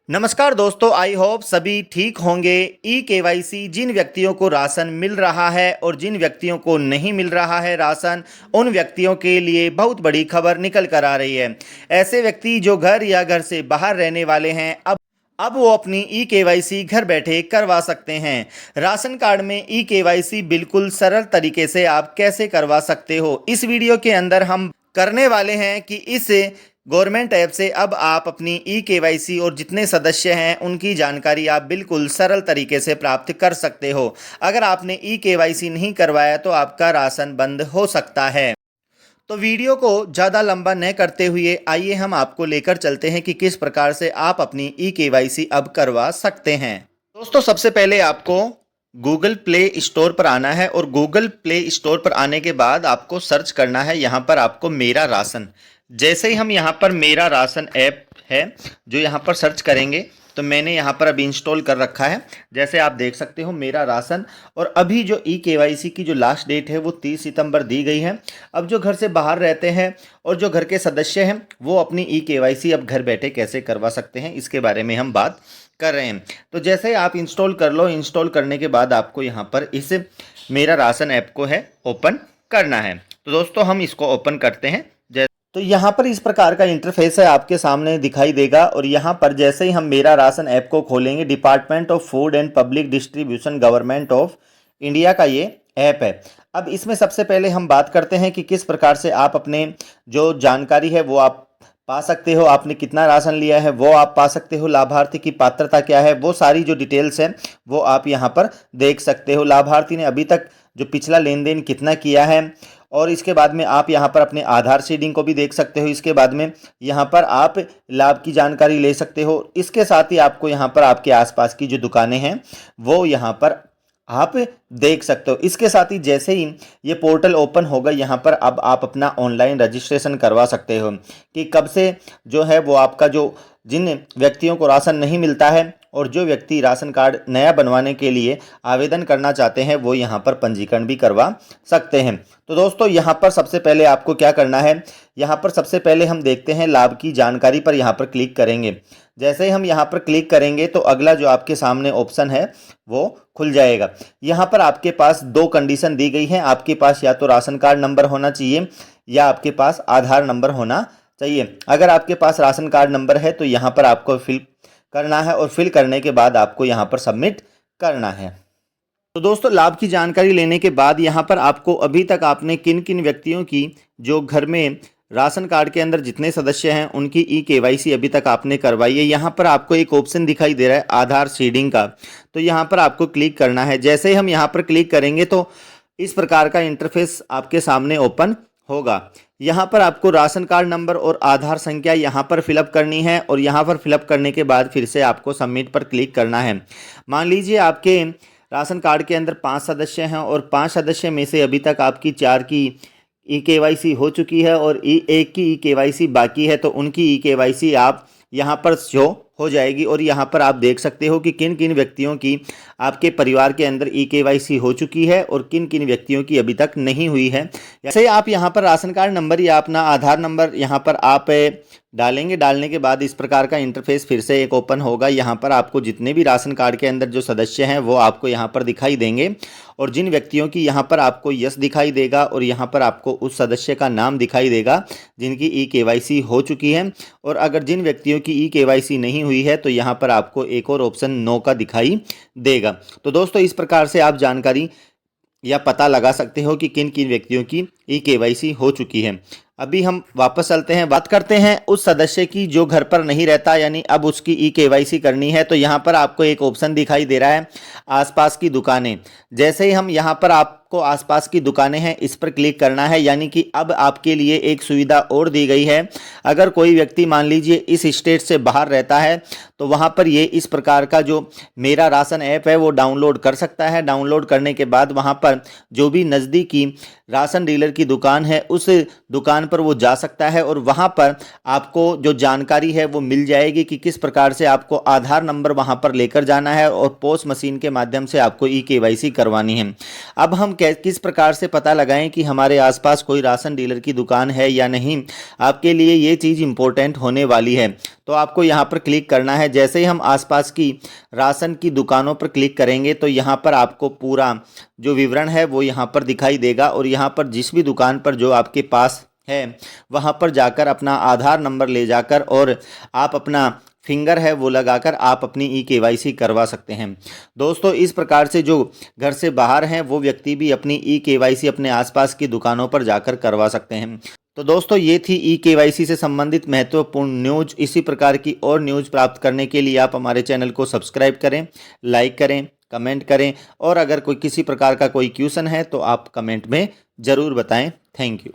नमस्कार दोस्तों, I hope सभी ठीक होंगे। ई केवाईसी जिन व्यक्तियों को राशन मिल रहा है और जिन व्यक्तियों को नहीं मिल रहा है राशन, उन व्यक्तियों के लिए बहुत बड़ी खबर निकल कर आ रही है। ऐसे व्यक्ति जो घर या घर से बाहर रहने वाले हैं, अब वो अपनी ई केवाईसी घर बैठे करवा सकते हैं। राशन कार्ड में ई केवाईसी बिल्कुल सरल तरीके से आप कैसे करवा सकते हो, इस वीडियो के अंदर हम करने वाले हैं कि इस गवर्नमेंट ऐप से अब आप अपनी ई केवाईसी और जितने सदस्य हैं उनकी जानकारी आप बिल्कुल सरल तरीके से प्राप्त कर सकते हो। अगर आपने ई केवाईसी नहीं करवाया तो आपका राशन बंद हो सकता है। तो वीडियो को ज़्यादा लंबा न करते हुए आइए हम आपको लेकर चलते हैं कि किस प्रकार से आप अपनी ई केवाईसी अब करवा सकते हैं। दोस्तों, सबसे पहले आपको गूगल प्ले स्टोर पर आना है और गूगल प्ले स्टोर पर आने के बाद आपको सर्च करना है यहाँ पर आपको मेरा राशन। जैसे ही हम यहाँ पर मेरा राशन ऐप है जो यहाँ पर सर्च करेंगे तो मैंने यहाँ पर अभी इंस्टॉल कर रखा है। जैसे आप देख सकते हो मेरा राशन, और अभी जो ई केवाईसी की जो लास्ट डेट है वो 30 सितंबर दी गई है। अब जो घर से बाहर रहते हैं और जो घर के सदस्य हैं वो अपनी ई केवाईसी अब घर बैठे कैसे करवा सकते हैं, इसके बारे में हम बात कर रहे हैं। तो जैसे आप इंस्टॉल कर लो, इंस्टॉल करने के बाद आपको यहाँ पर इस मेरा राशन ऐप को है ओपन करना है। तो दोस्तों हम इसको ओपन करते हैं। तो यहाँ पर इस प्रकार का इंटरफेस है आपके सामने दिखाई देगा, और यहाँ पर जैसे ही हम मेरा राशन ऐप को खोलेंगे, department of food and public distribution government of India का ये ऐप है। अब इसमें सबसे पहले हम बात करते हैं कि किस प्रकार से आप अपने जो जानकारी है वो आप पा सकते हो। आपने कितना राशन लिया है वो आप पा सकते हो, लाभार्थी की पात्रता क्या है, वो सारी जो डिटेल्स हैं वो आप यहाँ पर देख सकते हो। लाभार्थी ने अभी तक जो पिछला लेन देन कितना किया है, और इसके बाद में आप यहाँ पर अपने आधार सीडिंग को भी देख सकते हो। इसके बाद में यहाँ पर आप लाभ की जानकारी ले सकते हो। इसके साथ ही आपको यहाँ पर आपके आसपास की जो दुकानें हैं वो यहाँ पर आप देख सकते हो। इसके साथ ही जैसे ही ये पोर्टल ओपन होगा, यहाँ पर अब आप अपना ऑनलाइन रजिस्ट्रेशन करवा सकते हो कि कब से जो है वो आपका जो जिन व्यक्तियों को राशन नहीं मिलता है और जो व्यक्ति राशन कार्ड नया बनवाने के लिए आवेदन करना चाहते हैं वो यहाँ पर पंजीकरण भी करवा सकते हैं। तो दोस्तों यहाँ पर सबसे पहले आपको क्या करना है, यहाँ पर सबसे पहले हम देखते हैं लाभ की जानकारी पर यहाँ पर क्लिक करेंगे। जैसे ही हम यहाँ पर क्लिक करेंगे तो अगला जो आपके सामने ऑप्शन है वो खुल जाएगा। यहाँ पर आपके पास दो कंडीशन दी गई हैं। आपके पास या तो राशन कार्ड नंबर होना चाहिए या आपके पास आधार नंबर होना चाहिए। अगर आपके पास राशन कार्ड नंबर है तो यहाँ पर आपको फिल करना है, और फिल करने के बाद आपको यहाँ पर सबमिट करना है। तो दोस्तों लाभ की जानकारी लेने के बाद यहाँ पर आपको अभी तक आपने किन किन व्यक्तियों की जो घर में राशन कार्ड के अंदर जितने सदस्य हैं उनकी ई केवाईसी अभी तक आपने करवाई है, यहाँ पर आपको एक ऑप्शन दिखाई दे रहा है आधार सीडिंग का। तो यहाँ पर आपको क्लिक करना है। जैसे ही हम यहाँ पर क्लिक करेंगे तो इस प्रकार का इंटरफेस आपके सामने ओपन होगा। यहाँ पर आपको राशन कार्ड नंबर और आधार संख्या यहाँ पर फिलअप करनी है, और यहाँ पर फिलअप करने के बाद फिर से आपको सबमिट पर क्लिक करना है। मान लीजिए आपके राशन कार्ड के अंदर 5 सदस्य हैं और 5 सदस्य में से अभी तक आपकी 4 की ई केवाईसी हो चुकी है और एक की ई केवाईसी बाकी है, तो उनकी ई केवाईसी आप यहाँ पर शो हो जाएगी। और यहाँ पर आप देख सकते हो कि किन किन व्यक्तियों की आपके परिवार के अंदर ई केवाईसी हो चुकी है और किन किन व्यक्तियों की अभी तक नहीं हुई है। जैसे आप यहाँ पर राशन कार्ड नंबर या अपना आधार नंबर यहाँ पर आप डालेंगे। डालने के बाद इस प्रकार का इंटरफेस फिर से एक ओपन होगा। यहाँ पर आपको जितने भी राशन कार्ड के अंदर जो सदस्य हैं वो आपको यहाँ पर दिखाई देंगे, और जिन व्यक्तियों की यहाँ पर आपको यस दिखाई देगा और यहाँ पर आपको उस सदस्य का नाम दिखाई देगा जिनकी ई केवाईसी हो चुकी है। और अगर जिन व्यक्तियों की ई केवाईसी नहीं हुई है तो यहाँ पर आपको एक और ऑप्शन नो का दिखाई देगा। तो दोस्तों इस प्रकार से आप जानकारी या पता लगा सकते हो कि किन किन व्यक्तियों की ई केवाईसी हो चुकी है। अभी हम वापस चलते हैं, बात करते हैं उस सदस्य की जो घर पर नहीं रहता, यानी अब उसकी ई केवाईसी करनी है। तो यहाँ पर आपको एक ऑप्शन दिखाई दे रहा है आसपास की दुकानें। जैसे ही हम यहाँ पर आपको आसपास की दुकानें हैं इस पर क्लिक करना है, यानी कि अब आपके लिए एक सुविधा और दी गई है। अगर कोई व्यक्ति मान लीजिए इस स्टेट से बाहर रहता है तो वहाँ पर ये इस प्रकार का जो मेरा राशन ऐप है वो डाउनलोड कर सकता है। डाउनलोड करने के बाद वहाँ पर जो भी नज़दीकी राशन डीलर की दुकान है उस दुकान दुकान पर वो जा सकता है और वहाँ पर आपको जो जानकारी है वो मिल जाएगी कि किस प्रकार से आपको आधार नंबर वहाँ पर लेकर जाना है और पोस्ट मशीन के माध्यम से आपको ई-केवाईसी करवानी है। अब हम किस प्रकार से पता लगाएं कि हमारे आसपास कोई राशन डीलर की दुकान है या नहीं, आपके लिए ये चीज़ इम्पोर्टेंट होने वाली है। तो आपको यहाँ पर क्लिक करना है। जैसे ही हम आसपास की राशन की दुकानों पर क्लिक करेंगे तो यहाँ पर आपको पूरा जो विवरण है वो यहाँ पर दिखाई देगा और यहाँ पर जिस भी दुकान पर जो आपके पास है वहाँ पर जाकर अपना आधार नंबर ले जाकर और आप अपना फिंगर है वो लगाकर आप अपनी ई-केवाईसी करवा सकते हैं। दोस्तों, इस प्रकार से जो घर से बाहर हैं वो व्यक्ति भी अपनी ई-केवाईसी अपने आसपास की दुकानों पर जाकर करवा सकते हैं। तो दोस्तों, ये थी ई-केवाईसी से संबंधित महत्वपूर्ण न्यूज। इसी प्रकार की और न्यूज प्राप्त करने के लिए आप हमारे चैनल को सब्सक्राइब करें, लाइक करें, कमेंट करें और अगर कोई किसी प्रकार का कोई क्वेश्चन है तो आप कमेंट में ज़रूर बताएं। Thank you.